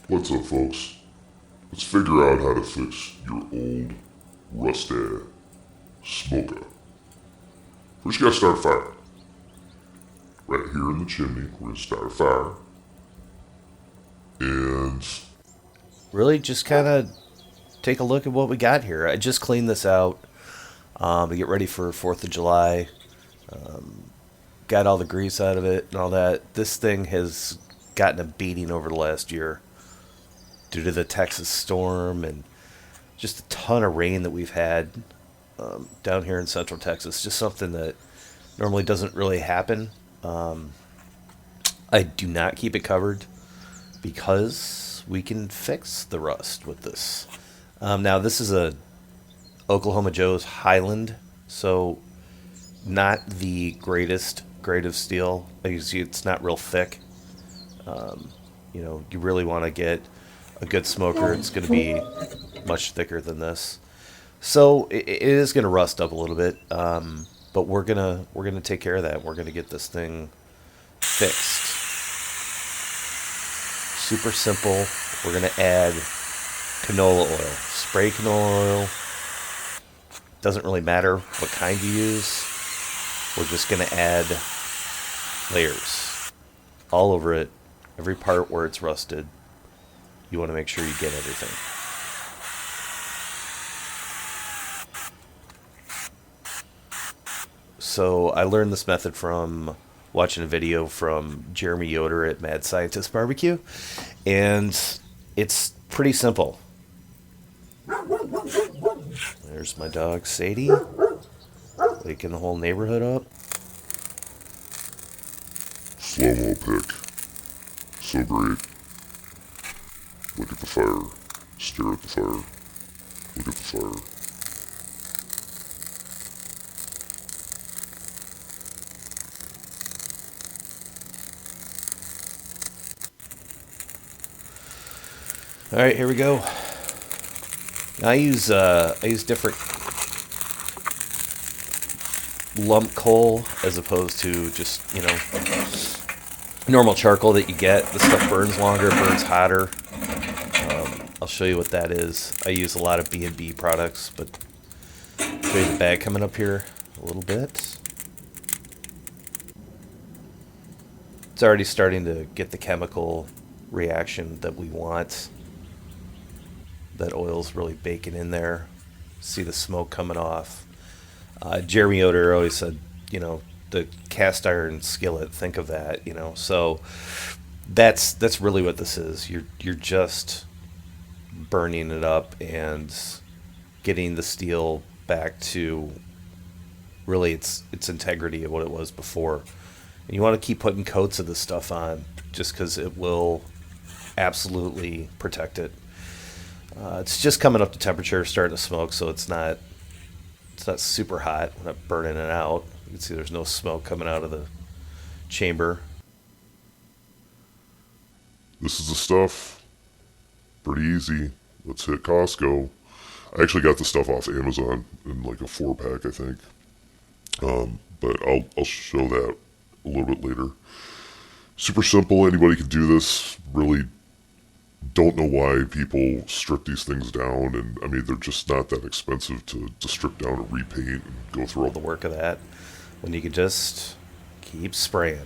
What's up, folks? Let's figure out how to fix your old, rusty smoker. First, you gotta start a fire. Right here in the chimney, we're gonna start a fire. And Really, just kind of take a look at what we got here. I just cleaned this out to get ready for 4th of July. Got all the grease out of it and all that. This thing has gotten a beating over the last year due to the Texas storm and just a ton of rain that we've had down here in central Texas. Just something that normally doesn't really happen. I do not keep it covered because we can fix the rust with this. Now, this is a Oklahoma Joe's Highland, so not the greatest grade of steel. As you see, it's not real thick. You really want to get a good smoker. It's going to be much thicker than this, so it is going to rust up a little bit. But we're gonna take care of that. We're gonna get this thing fixed. Super simple. We're gonna add canola oil. Spray canola oil. Doesn't really matter what kind you use. We're just gonna add layers all over it. Every part where it's rusted, you want to make sure you get everything. So I learned this method from watching a video from Jeremy Yoder at Mad Scientist Barbecue, and it's pretty simple. There's my dog Sadie, waking the whole neighborhood up. slow-mo pick. So great. Look at the fire. Stare at the fire. Look at the fire. All right, here we go. I use different lump coal as opposed to just normal charcoal that you get. This stuff burns longer, burns hotter. I'll show you what that is. I use a lot of B&B products, but I'll show you the bag coming up here a little bit. It's already starting to get the chemical reaction that we want. That oil's really baking in there. See the smoke coming off. Jeremy Yoder always said, the cast iron skillet. Think of that, So that's really what this is. You're just burning it up and getting the steel back to really its integrity of what it was before. And you want to keep putting coats of this stuff on, just because it will absolutely protect it. It's just coming up to temperature, starting to smoke, so it's not super hot. We're not burning it out. You can see there's no smoke coming out of the chamber. This is the stuff. Pretty easy. Let's hit Costco. I actually got the stuff off Amazon in like a 4-pack, I think. But I'll show that a little bit later. Super simple. Anybody can do this. Really don't know why people strip these things down, and I mean they're just not that expensive to strip down and repaint and go through all the work of that when you could just keep spraying.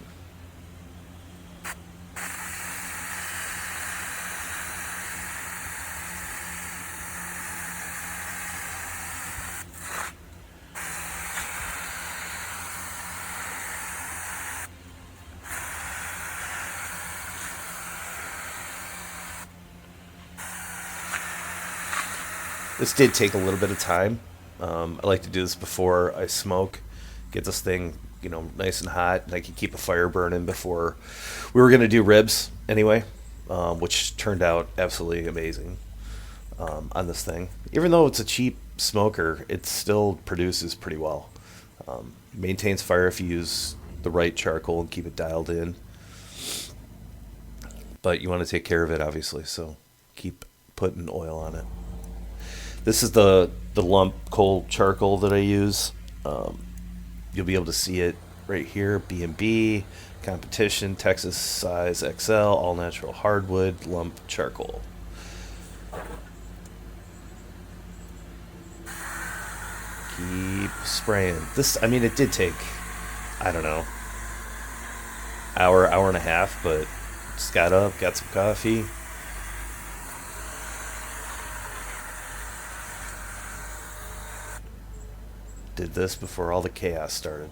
This did take a little bit of time. I like to do this before I smoke. Get this thing, nice and hot, and I can keep a fire burning before we were going to do ribs anyway, which turned out absolutely amazing on this thing. Even though it's a cheap smoker, it still produces pretty well. Maintains fire if you use the right charcoal and keep it dialed in. But you want to take care of it, obviously, so keep putting oil on it. This is the lump coal charcoal that I use. You'll be able to see it right here, B&B, Competition, Texas size XL, all natural hardwood, lump charcoal. Keep spraying. This, I mean, it did take, I don't know, hour and a half, but just got up, got some coffee. Did this before all the chaos started.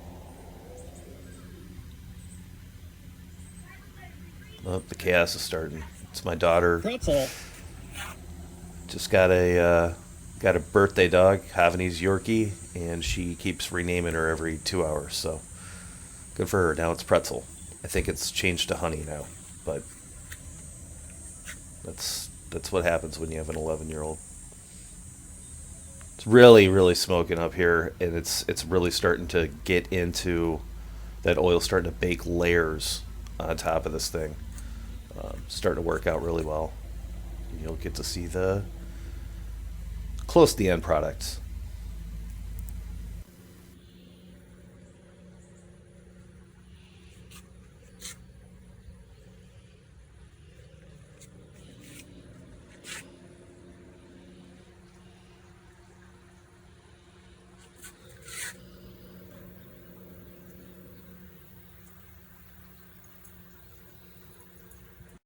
Oh, the chaos is starting. It's my daughter. Pretzel. Just got a birthday dog, Havanese Yorkie, and she keeps renaming her every 2 hours. So good for her. Now it's Pretzel. I think it's changed to Honey now, but that's what happens when you have an 11-year-old. It's really smoking up here, and it's really starting to get into that oil, starting to bake layers on top of this thing. Starting to work out really well. You'll get to see the close to the end product.